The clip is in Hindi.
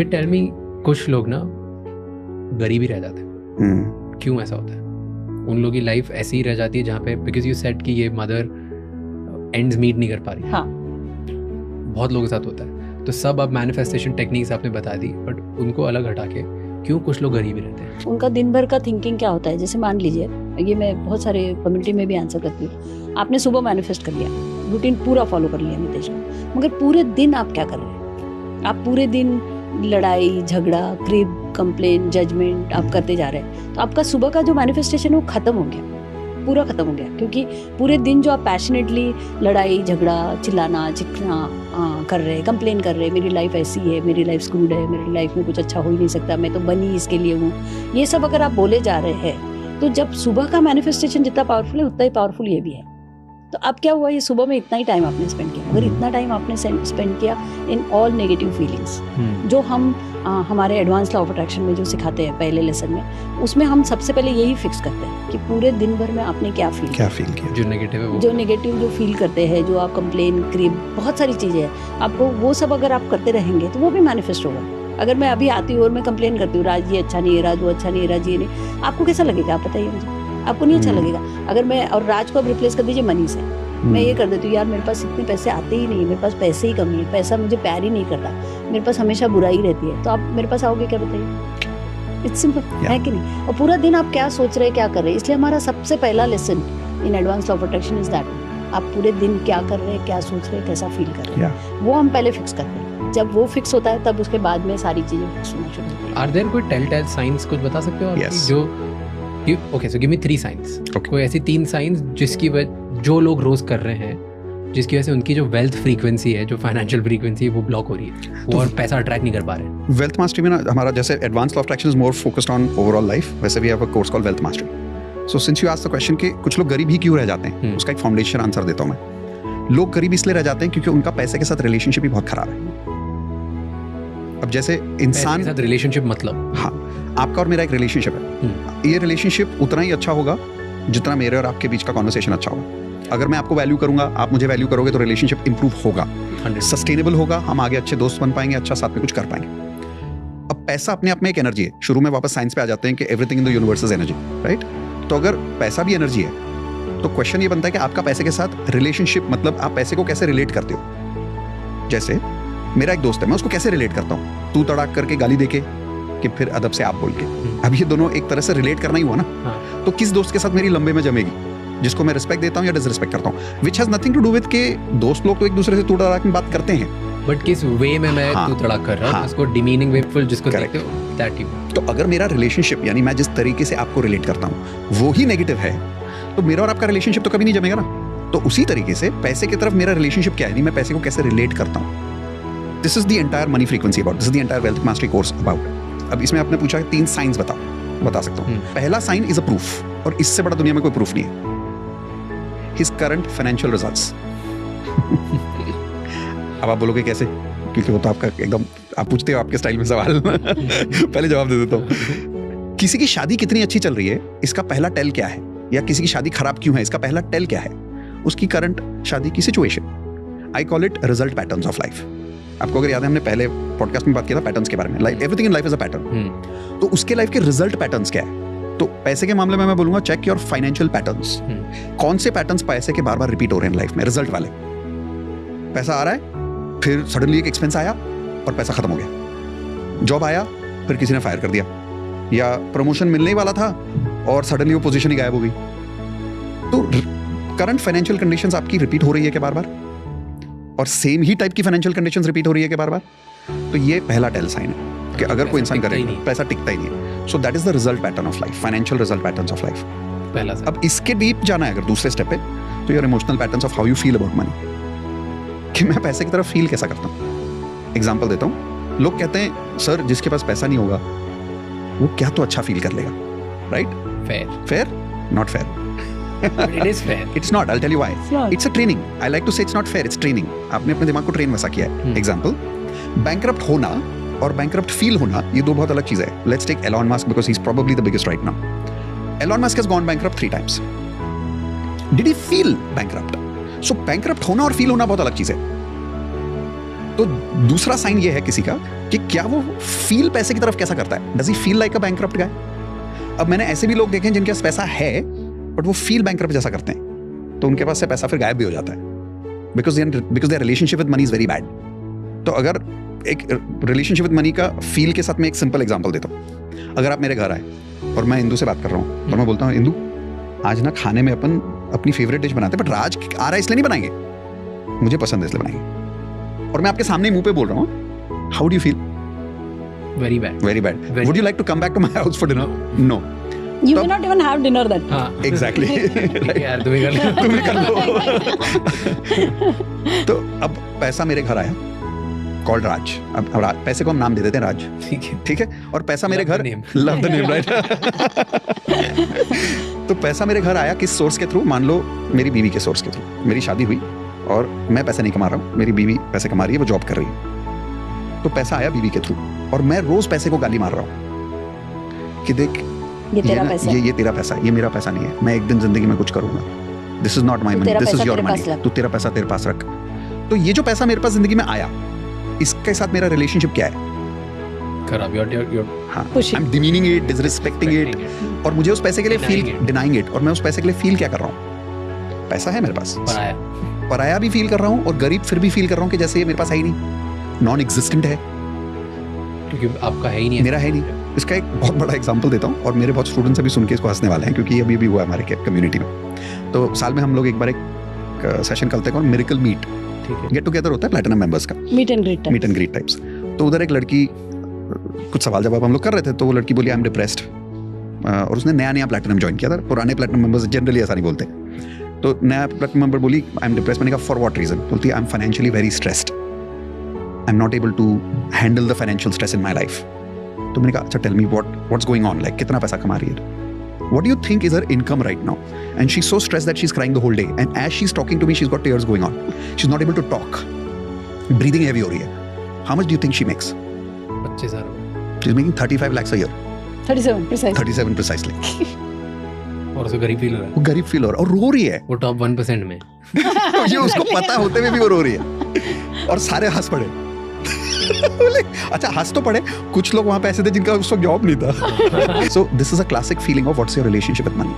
बट टेल मी, कुछ लोग ना गरीब ही रह जाते हैं, क्यों ऐसा होता है? उन लोगों की लाइफ ऐसी ही रह जाती है जहाँ पे, बिकॉज यू सेड कि ये मदर एंड्स मीट नहीं कर पा रही। हाँ, बहुत लोगों के साथ होता है। तो सब अब मैनिफेस्टेशन टेक्निक्स आपने बता दी, बट उनको अलग हटा के क्यों कुछ लोग गरीब ही रहते हैं? उनका दिन भर का थिंकिंग क्या होता है? जैसे मान लीजिए, ये मैं बहुत सारे कम्युनिटी में भी आंसर करती हूँ, आपने सुबह मैनिफेस्ट कर लिया, रूटीन पूरा फॉलो कर लिया नितेश का, मगर पूरे दिन आप क्या कर रहे हैं? आप पूरे दिन लड़ाई झगड़ा, क्रिब, कंप्लेन, जजमेंट आप करते जा रहे हैं, तो आपका सुबह का जो मैनिफेस्टेशन है वो खत्म हो गया, पूरा खत्म हो गया। क्योंकि पूरे दिन जो आप पैशनेटली लड़ाई झगड़ा, चिल्लाना चिखना कर रहे हैं, कंप्लेन कर रहे हैं, मेरी लाइफ ऐसी है, मेरी लाइफ स्क्रूड है, मेरी लाइफ में कुछ अच्छा हो ही नहीं सकता, मैं तो बनी इसके लिए हूँ, ये सब अगर आप बोले जा रहे हैं, तो जब सुबह का मैनिफेस्टेशन जितना पावरफुल है उतना ही पावरफुल ये भी है। तो अब क्या हुआ, ये सुबह में इतना ही टाइम आपने स्पेंड किया, अगर इतना टाइम आपने स्पेंड किया इन ऑल नेगेटिव फीलिंग्स, जो हम हमारे एडवांस लॉ ऑफ अट्रैक्शन में जो सिखाते हैं पहले लेसन में, उसमें हम सबसे पहले यही फिक्स करते हैं कि पूरे दिन भर में आपने क्या फील किया, जो नेगेटिव है वो, जो नेगेटिव जो फील करते हैं, जो आप कंप्लेन, क्रिब, बहुत सारी चीज़ें हैं, आपको वो सब अगर आप करते रहेंगे तो वो भी मैनिफेस्ट होगा। अगर मैं अभी आती हूँ और मैं कंप्लेन करती हूँ, राज ये अच्छा नहीं है, राज वो अच्छा नहीं है, राज ये नहीं, आपको कैसा लगेगा? आप बताइए मुझे, आपको नहीं अच्छा लगेगा। अगर मैं और राज को अब रिप्लेस कर दीजिए मनी से, मैं ये कर देती हूँ, यार मेरे पास इतने पैसे आते ही नहीं, मेरे पास पैसे ही कमी है, पैसा मुझे प्यार ही नहीं करता, मेरे पास हमेशा बुराई रहती है, तो आप मेरे पास आओगे क्या? बताइए, इट्स सिंपल है कि नहीं? और पूरा दिन आप क्या सोच रहे हैं, क्या कर रहे हैं? इसलिए हमारा सबसे पहला lesson in advance law of attraction is that, आप पूरे दिन क्या कर रहे हैं, क्या सोच रहे हैं, कैसा फील कर रहे हैं, वो हम पहले फिक्स करते हैं। जब वो फिक्स होता है तब उसके बाद में सारी चीजें फिक्स होना शुरू होती हैं। आर देयर कोई टेल साइंस कुछ बता सकते हो आप? जो okay, so give me 3 science. कोई ऐसी 3 साइंस जिसकी जो लोग रोज कर रहे हैं, जिसकी वजह से उनकी जो वेल्थ फ्रीक्वेंसी है, जो फाइनेंशियल फ्रीक्वेंसी है, वो ब्लॉक हो रही है, वो और पैसा अट्रैक्ट नहीं कर पा रहे। वेल्थ मास्टरी में ना हमारा जैसे advance law of attraction is more focused on overall life, वैसे we have a course called wealth mastery. So since you asked the question कि कुछ लोग गरीब ही क्यों रह जाते हैं, उसका एक फाउंडेशन आंसर देता हूं मैं। लोग गरीब इसलिए रह जाते हैं क्योंकि उनका पैसे के साथ रिलेशनशिप भी बहुत खराब है। अब जैसे इंसान के साथ रिलेशनशिप मतलब, हाँ, आपका और मेरा एक रिलेशनशिप है, ये रिलेशनशिप उतना ही अच्छा होगा जितना मेरे और आपके बीच का कॉन्वर्सेशन अच्छा होगा। अगर मैं आपको वैल्यू करूंगा, आप मुझे वैल्यू करोगे, तो रिलेशनशिप इंप्रूव होगा, सस्टेनेबल होगा, हम आगे अच्छे दोस्त बन पाएंगे, अच्छा साथ में कुछ कर पाएंगे। अब पैसा अपने आप में एक एनर्जी है। शुरू में वापस साइंस पे आ जाते हैं कि everything in the universe is energy, right? तो अगर पैसा भी एनर्जी है, तो क्वेश्चन ये बनता है कि आपका पैसे के साथ रिलेशनशिप, मतलब आप पैसे को कैसे रिलेट करते हो। जैसे मेरा एक दोस्त है, मैं उसको कैसे रिलेट करता हूँ? तू तड़ाक करके, गाली देके, कि फिर अदब से आप बोल के। अब ये दोनों एक तरह से रिलेट करना ही हुआ ना। तो किस दोस्त के साथ मेरी लंबे में जमेगी? जिसको मैं रिस्पेक्ट देता हूँ या डिसरिस्पेक्ट करता हूँ, which has nothing to do with के दोस्त लोग तो एक दूसरे से तू तड़ाक में बात करते हैं, बट किस वे में मैं तू तड़ाक कर रहा हूँ, उसको डिमीनिंग वेफुल जिसको देखते हो, दैट ही। तो अगर मेरा रिलेशनशिप, यानी मैं जिस तरीके से आपको रिलेट करता हूँ वो ही नेगेटिव है, तो मेरा और आपका रिलेशनशिप तो कभी नहीं जमेगा ना। तो उसी तरीके से पैसे की तरफ मेरा रिलेशनशिप क्या है, यानी मैं पैसे को कैसे रिलेट करता हूँ। This is the entire money frequency about, this is the entire wealth mastery course about. अब इसमें आपने पूछा 3 साइंस बता सकता हूँ। पहला साइन इज अ प्रूफ, और इससे बड़ा दुनिया में कोई प्रूफ नहीं है, हिज करंट फाइनेंशियल रिजल्ट्स। अब आप बोलोगे कैसे, क्योंकि वो तो आपका एकदम, आप पूछते हो आपके स्टाइल में सवाल। पहले जवाब दे देता हूँ। किसी की शादी कितनी अच्छी चल रही है, इसका पहला टेल क्या है, या किसी की शादी खराब क्यों है, इसका पहला टेल क्या है? उसकी करंट शादी की situation. I call it result patterns of life. आपको अगर याद है, हमने पहले पॉडकास्ट में बात किया था पैटर्न्स के बारे में। Life, everything in life is a pattern. तो उसके लाइफ के रिजल्ट पैटर्न्स क्या है? तो पैसे के मामले में मैं बोलूंगा चेक योर फाइनेंशियल पैटर्न्स। कौन से पैटर्न्स पैसे के बार बार रिपीट हो रहे हैं लाइफ में, रिजल्ट वाले? पैसा आ रहा है, फिर सडनली एक एक्सपेंस आया और पैसा खत्म हो गया। जॉब आया, फिर किसी ने फायर कर दिया, या प्रमोशन मिलने ही वाला था और सडनली वो पोजीशन ही गायब हो गई। तो करंट फाइनेंशियल कंडीशंस आपकी रिपीट हो रही है क्या बार बार, और सेम ही टाइप की फाइनेंशियल कंडीशंस रिपीट हो रही है क्या बार बार? तो ये पहला टेल साइन है कि अगर कोई इंसान करेगा, पैसा टिकता ही नहीं। So that is the result pattern of life, financial result patterns of life. पहला। अब इसके डीप जाना है अगर दूसरे स्टेप पे, तो your emotional patterns of how you feel about money, कि मैं पैसे की तरफ फील कैसा करता हूँ। एग्जाम्पल देता हूँ, लोग कहते हैं सर जिसके पास पैसा नहीं होगा वो क्या तो अच्छा फील कर लेगा, right? Fair? Not fair. It is fair. It's not. I'll tell you why. It's a training. I like to say it's not fair. It's training. आपने अपने दिमाग को ट्रेन वैसा किया है। Example, bankrupt होना और bankrupt feel होना, ये दो बहुत अलग चीजें हैं। Let's take Elon Musk because he's probably the biggest right now. Elon Musk has gone bankrupt 3 times. Did he feel bankrupt? So bankrupt होना और feel होना बहुत अलग चीज है। तो दूसरा साइन ये है किसी का कि क्या वो फील पैसे की तरफ कैसा करता है, does he feel like a bankrupt guy. अब मैंने ऐसे भी लोग देखे हैं जिनके पास पैसा है बट वो फील बैंकरप्ट जैसा करते हैं, तो उनके पास से पैसा फिर गायब भी हो जाता है, because their relationship with money is very bad. तो अगर एक रिलेशनशिप विद मनी का फील के साथ मैं एक सिंपल एग्जांपल देता हूँ। अगर आप मेरे घर आए और मैं इंदू से बात कर रहा हूँ और मैं बोलता हूँ इंदू आज ना खाने में अपन अपनी फेवरेट डिश बनाते हैं, बट राज आ रहा है इसलिए नहीं बनाएंगे, मुझे पसंद है इसलिए बनाएंगे, और मैं आपके सामने मुंह पे बोल रहा हूँ, how do you feel? Very bad, very bad. Would you like to come back to my house for dinner? No, You may not even have dinner that. हाँ, exactly. यार तुम्हें कर लो। तो अब पैसा मेरे घर आया, कॉल्ड राज। अब पैसे को हम नाम दे देते हैं राज, ठीक है। और पैसा मेरे घर, लव द नेम, राइट। तो पैसा मेरे घर आया किस सोर्स के थ्रू? मान लो मेरी बीवी के सोर्स के थ्रू। मेरी शादी हुई और मैं पैसे नहीं कमा रहा हूँ, मेरी बीवी पैसे कमा रही है, वो जॉब कर रही है, तो पैसा आया बीवी के थ्रू और मैं रोज पैसे को गाली मार रहा हूँ कि देख ये तेरा पैसा, ये तेरा पैसा, ये मेरा पैसा नहीं है, मैं एक दिन जिंदगी में कुछ करूंगा, this is not my money, this is your money, तू तेरा पैसा तेरे पास रख। तो ये जो पैसा मेरे पास जिंदगी में आया, इसके साथ मेरा रिलेशनशिप क्या है? खराब, हाँ, I am demeaning it, disrespecting it, और मुझे उस पैसे के लिए फील, डिनाइंग इट, और मैं उस पैसे के लिए फील क्या कर रहा हूँ? पैसा है मेरे पास, पराया भी फील कर रहा हूँ और गरीब फिर भी फील कर रहा हूँ कि जैसे ये मेरे पास है ही नहीं, नॉन एग्जिस्टेंट है, क्योंकि आपका है ही नहीं, मेरा है नहीं। इसका एक बहुत बड़ा एग्जांपल देता हूँ और मेरे बहुत स्टूडेंट्स अभी सुन के इसको हंसने वाले हैं, क्योंकि ये अभी भी हुआ हमारे कम्युनिटी में। तो साल में हम लोग एक बार एक सेशन करते हैं और मिरेकल मीट, गेट टुगेदर होता है प्लैटिनम मेंबर्स का, मीट एंड ग्रीट टाइप्स। तो उधर एक लड़की, कुछ सवाल जवाब हम लोग कर रहे थे, तो वो लड़की बोली आई एम डिप्रेस्ड, और उसने नया प्लैटिनम ज्वाइन किया था। पुराने प्लैटिनम मेंबर्स जनरली ऐसा नहीं बोलते, तो नया प्लैटिनम मेंबर बोली आई एम डिप्रेस्ड। मैंने कहा फॉर व्हाट रीजन? बोलती है I am financially very stressed, I am not able to handle the financial stress in my life. तो मैंने कहा अच्छा tell me what's going on, like कितना पैसा कमा रही है? What do you think is her income right now? And she's so stressed that she's crying the whole day. And as she's talking to me, she's got tears going on. She's not able to talk. Breathing heavy हो रही है. How much do you think she makes? 25,000. She's making 35 lakhs a year. 37 precisely. 37 precisely. और उसे गरीब फील हो रहा है. वो गरीब फील हो रहा है और रो रही है. वो टॉप 1% में. ये उसको पता होते हुए भी वो रो रही है. और सारे हंस पड़े. अच्छा हंस तो पड़े, कुछ लोग वहां पे ऐसे थे जिनका उस वक्त जॉब नहीं था. So this is a classic feeling of what's your relationship with money.